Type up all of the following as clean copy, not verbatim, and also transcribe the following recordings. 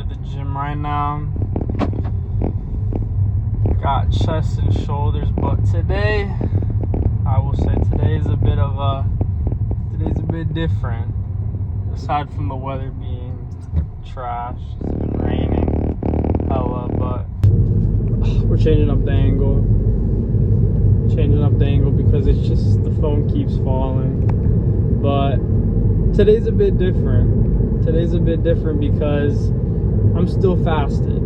to the gym right now. Got chest and shoulders, but today, I will say today is a bit different. Aside from the weather being trash, it's been raining hella, but we're changing up the angle. Because it's just the phone keeps falling. But today's a bit different. Because I'm still fasted.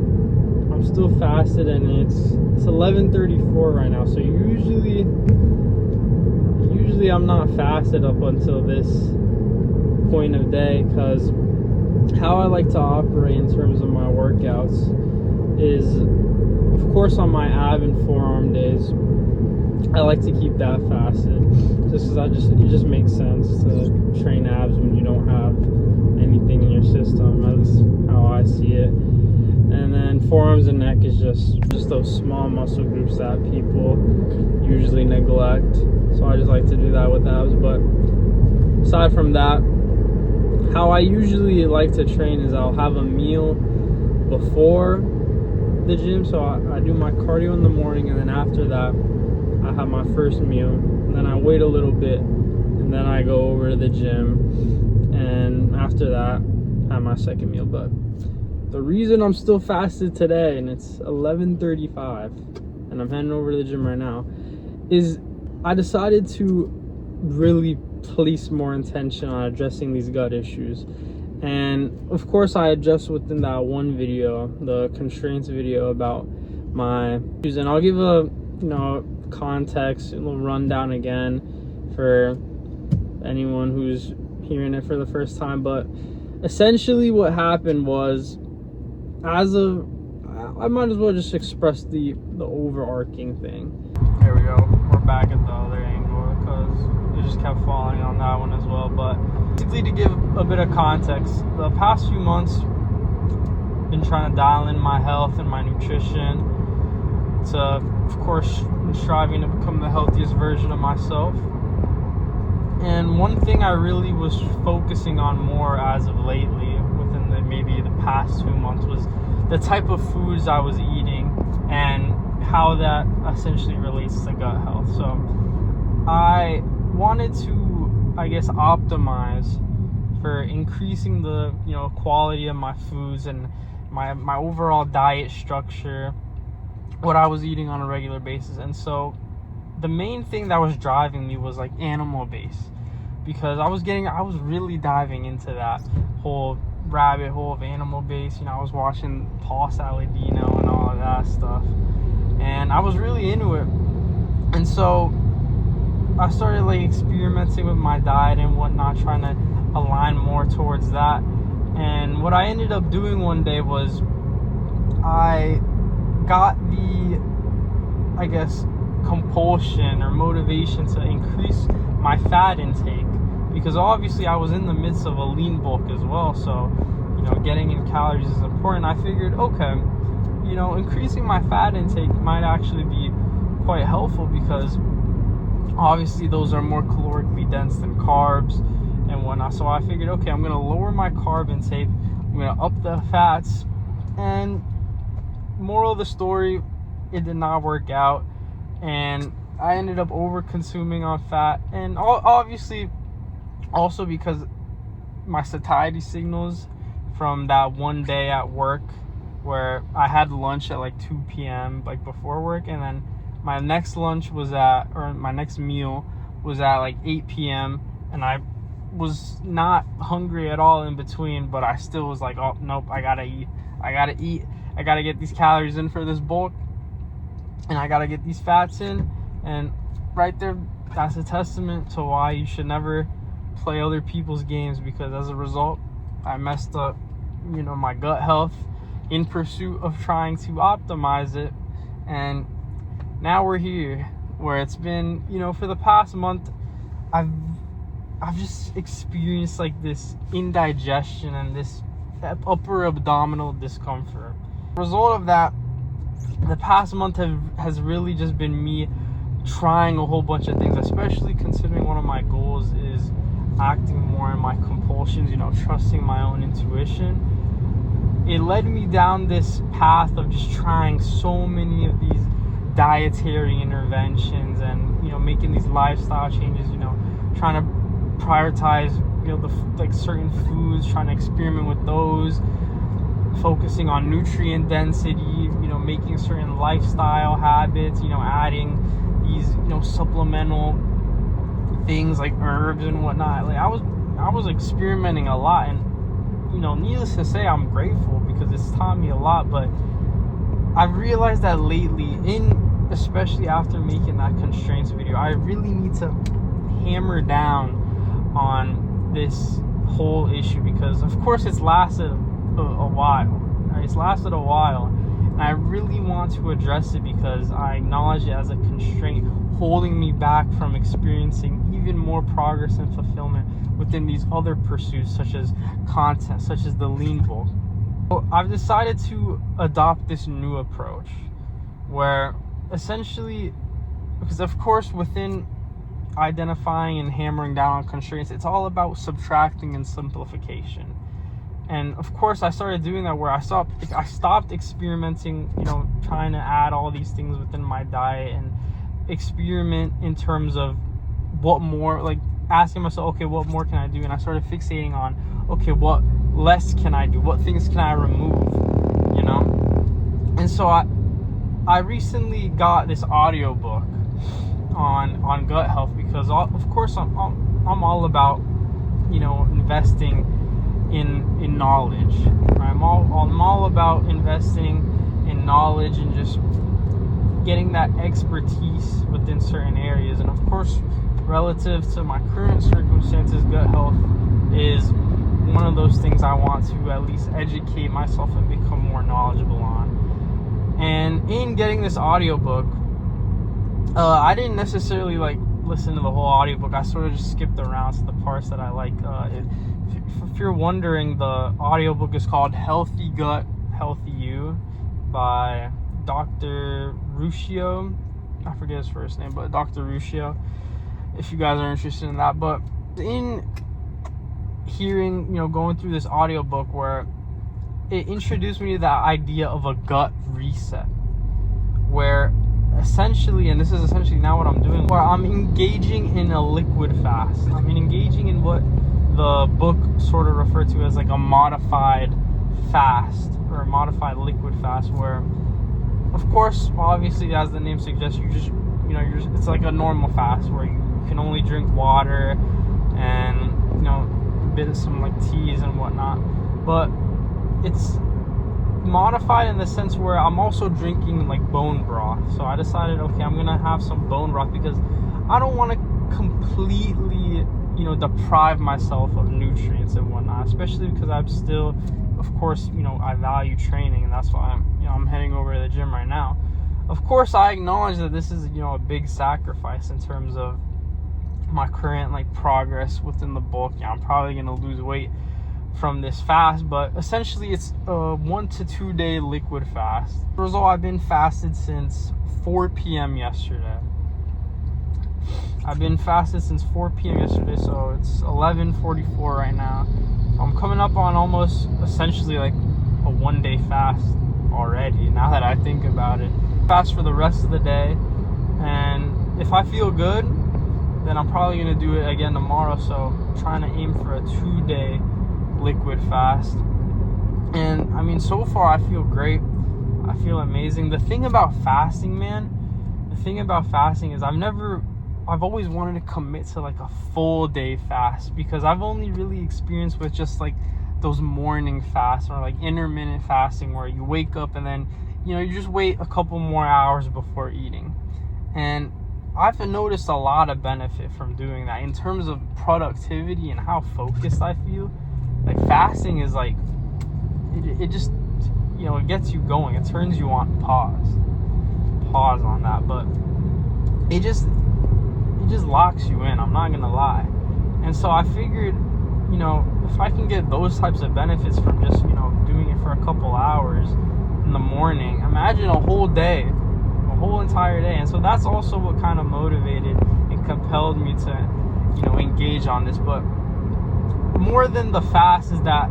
And it's 11:34 right now. So usually I'm not fasted up until this point of day, because how I like to operate in terms of my workouts is, of course, on my ab and forearm days, I like to keep that fasted, just because it just makes sense to train abs when you don't have anything in your system. That's how I see it. And then forearms and neck is just those small muscle groups that people usually neglect. So I just like to do that with abs. But aside from that, how I usually like to train is I'll have a meal before the gym. So I do my cardio in the morning, and then after that, I have my first meal. And then I wait a little bit, and then I go over to the gym. And after that, I have my second meal. But the reason I'm still fasted today, and it's 11:35, and I'm heading over to the gym right now, is I decided to really place more attention on addressing these gut issues. And of course, I addressed within that one video, the constraints video, about my issues. And I'll give a context, a little rundown again for anyone who's hearing it for the first time. But essentially what happened was, I might as well just express the overarching thing. There we go. We're back at the other angle because it just kept falling on that one as well. But basically, to give a bit of context, the past few months, been trying to dial in my health and my nutrition to, of course, striving to become the healthiest version of myself. And one thing I really was focusing on more as of lately, within maybe the past 2 months, was the type of foods I was eating and how that essentially relates to gut health. So I wanted to, optimize for increasing the quality of my foods and my overall diet structure, what I was eating on a regular basis. And so the main thing that was driving me was like animal based, because I was really diving into that whole rabbit hole of animal based. I was watching Paul Saladino and all of that stuff, and I was really into it. And so I started experimenting with my diet and whatnot, trying to align more towards that. And what I ended up doing one day was I got the compulsion or motivation to increase my fat intake, because obviously I was in the midst of a lean bulk as well. So getting in calories is important. I figured, okay, increasing my fat intake might actually be quite helpful, because obviously those are more calorically dense than carbs and whatnot. So I figured, okay, I'm gonna lower my carb intake, I'm gonna up the fats. And moral of the story, it did not work out, and I ended up over consuming on fat. And obviously also because my satiety signals from that one day at work, where I had lunch at 2 p.m. before work, and then my next meal was at 8 p.m. and I was not hungry at all in between, but I still was like, oh nope, I gotta eat, I gotta get these calories in for this bulk, and I gotta get these fats in. And right there, that's a testament to why you should never play other people's games, because as a result, I messed up my gut health in pursuit of trying to optimize it. And now we're here, where it's been for the past month, I've just experienced this indigestion and this upper abdominal discomfort. The result of that, the past month has really just been me trying a whole bunch of things, especially considering one of my goals is acting more in my compulsions, trusting my own intuition. it led me down this path of just trying so many of these dietary interventions and, you know, making these lifestyle changes, you know, trying to prioritize, you know, like certain foods, trying to experiment with those, focusing on nutrient density, you know, making certain lifestyle habits, you know, adding these, you know, supplemental things like herbs and whatnot. Like I was experimenting a lot, and, you know, needless to say, I'm grateful because it's taught me a lot. But I've realized that lately, especially after making that constraints video, I really need to hammer down on this whole issue, because of course it's lasted a while. Right? It's lasted a while, and I really want to address it because I acknowledge it as a constraint holding me back from experiencing even more progress and fulfillment within these other pursuits, such as content, such as the lean bulk. So I've decided to adopt this new approach where essentially, because of course within identifying and hammering down on constraints, it's all about subtracting and simplification. And of course I started doing that where I stopped experimenting, you know, trying to add all these things within my diet and experiment in terms of what more, like asking myself, okay, what more can I do? And I started fixating on, okay, what less can I do? What things can I remove? You know? And so I recently got this audiobook on gut health because of course I'm all about, you know, investing in knowledge. Right? I'm all about investing in knowledge and just getting that expertise within certain areas. And of course, relative to my current circumstances, gut health is one of those things I want to at least educate myself and become more knowledgeable on. And in getting this audiobook, I didn't necessarily like listen to the whole audiobook. I sort of just skipped around to the parts that I like. If you're wondering, the audiobook is called Healthy Gut, Healthy You by Dr. Ruscio. I forget his first name, but Dr. Ruscio, if you guys are interested in that. But in hearing, you know, going through this audiobook where it introduced me to that idea of a gut reset, where essentially, and this is essentially now what I'm doing, where I'm engaging in a liquid fast. I'm engaging in what the book sort of referred to as like a modified fast, or a modified liquid fast, where of course, obviously, as the name suggests, it's like a normal fast where you can only drink water and, you know, a bit of some like teas and whatnot. But it's modified in the sense where I'm also drinking like bone broth. So I decided, okay, I'm gonna have some bone broth because I don't want to completely, you know, deprive myself of nutrients and whatnot, especially because I'm still, of course, you know, I value training, and that's why I'm heading over to the gym right now. Of course, I acknowledge that this is, you know, a big sacrifice in terms of my current like progress within the bulk. Yeah, I'm probably gonna lose weight from this fast, but essentially it's a 1 to 2 day liquid fast. As a result, I've been fasted since 4 p.m. yesterday. I've been fasted since 4 p.m. yesterday, so it's 11:44 right now. So I'm coming up on almost essentially like a 1 day fast already, now that I think about it. Fast for the rest of the day, and if I feel good, then I'm probably gonna do it again tomorrow. So I'm trying to aim for a 2 day liquid fast. And I mean, so far I feel great. I feel amazing. The thing about fasting, man, is I've always wanted to commit to like a full day fast, because I've only really experienced with just like those morning fasts or like intermittent fasting where you wake up and then, you know, you just wait a couple more hours before eating. And I've noticed a lot of benefit from doing that in terms of productivity and how focused I feel. Like fasting is like, it just, you know, it gets you going. It turns you on. Pause on that. But it just locks you in. I'm not gonna lie. And so I figured, you know, if I can get those types of benefits from just, you know, doing it for a couple hours in the morning, imagine a whole day, a whole entire day. And so that's also what kind of motivated and compelled me to, you know, engage on this. But more than the fast is that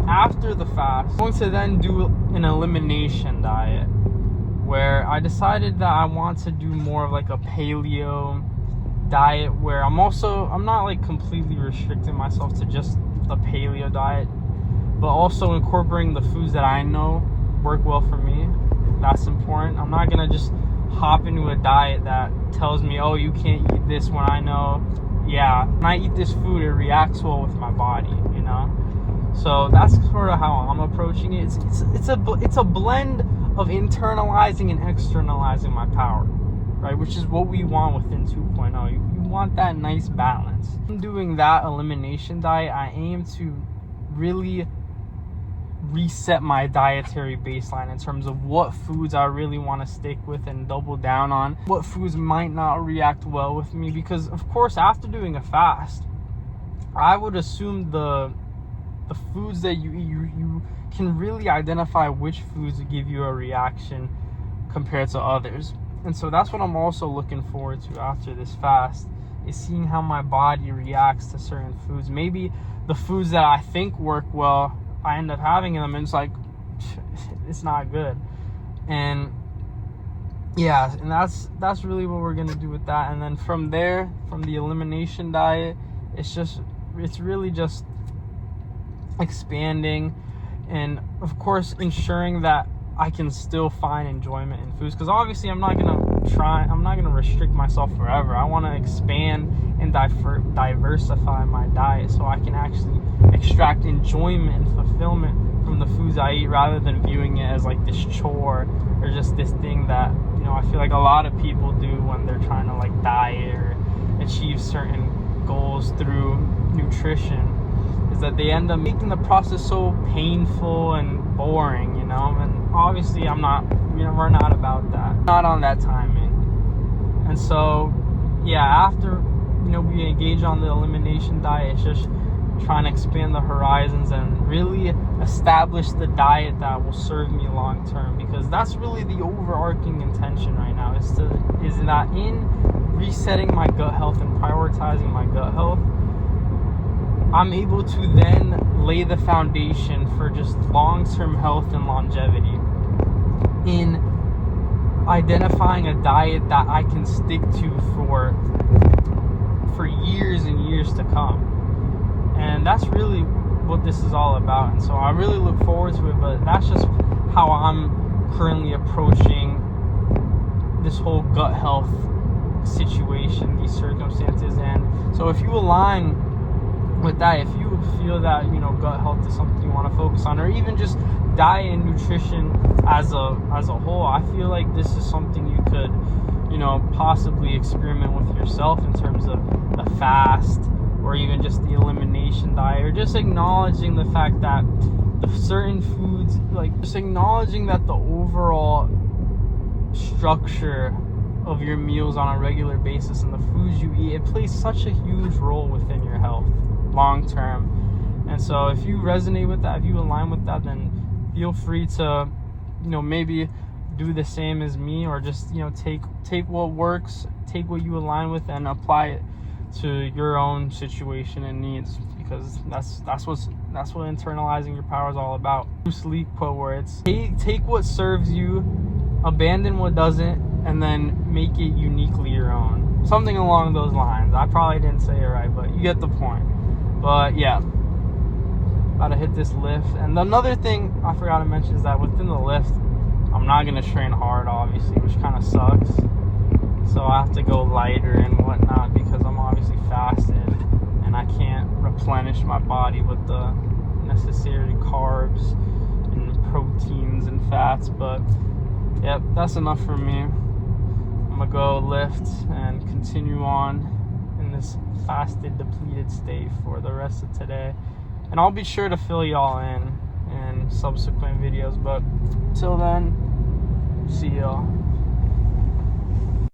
after the fast, I'm going to then do an elimination diet, where I decided that I want to do more of like a paleo diet, where I'm not like completely restricting myself to just the paleo diet, but also incorporating the foods that I know work well for me. That's important. I'm not gonna just hop into a diet that tells me, oh, you can't eat this, when I know, yeah, when I eat this food, it reacts well with my body, you know? So that's sort of how I'm approaching it. It's a blend of internalizing and externalizing my power, right? Which is what we want within 2.0. You want that nice balance. I'm doing that elimination diet. I aim to really reset my dietary baseline in terms of what foods I really want to stick with and double down on, what foods might not react well with me. Because of course, after doing a fast, I would assume the foods that you eat, you can really identify which foods give you a reaction compared to others. And so that's what I'm also looking forward to after this fast, is seeing how my body reacts to certain foods. Maybe the foods that I think work well, I end up having them, and it's like, it's not good. And yeah, and that's really what we're gonna do with that. And then from there, from the elimination diet, it's really just expanding, and of course ensuring that I can still find enjoyment in foods, because obviously I'm not gonna restrict myself forever. I want to expand and diversify my diet so I can actually extract enjoyment and fulfillment from the foods I eat, rather than viewing it as like this chore or just this thing that, you know, I feel like a lot of people do when they're trying to like diet or achieve certain goals through nutrition, is that they end up making the process so painful and boring, you know. And obviously we're not about that, not on that timing. And so yeah, after, you know, we engage on the elimination diet, it's just trying to expand the horizons and really establish the diet that will serve me long term, because that's really the overarching intention right now, is that in resetting my gut health and prioritizing my gut health, I'm able to then lay the foundation for just long-term health and longevity in identifying a diet that I can stick to for years and years to come. And that's really what this is all about. And so I really look forward to it, but that's just how I'm currently approaching this whole gut health situation, these circumstances. And so if you align with that, if you feel that, you know, gut health is something you want to focus on, or even just diet and nutrition as a whole, I feel like this is something you could, you know, possibly experiment with yourself in terms of the fast, or even just the elimination diet, or just acknowledging the fact that the certain foods, like just acknowledging that the overall structure of your meals on a regular basis and the foods you eat, it plays such a huge role within your health long term. And so if you resonate with that, if you align with that, then feel free to, you know, maybe do the same as me, or just, you know, take what works, take what you align with, and apply it to your own situation and needs, because that's what internalizing your power is all about. Bruce Lee quote, where it's take what serves you, abandon what doesn't, and then make it uniquely your own. Something along those lines. I probably didn't say it right, but you get the point. But yeah, about to hit this lift. And another thing I forgot to mention is that within the lift, I'm not going to train hard, obviously, which kind of sucks. So I have to go lighter and whatnot, because I'm obviously fasted and I can't replenish my body with the necessary carbs and proteins and fats. But yep, that's enough for me. I'm gonna go lift and continue on in this fasted, depleted state for the rest of today. And I'll be sure to fill y'all in subsequent videos. But till then, see y'all.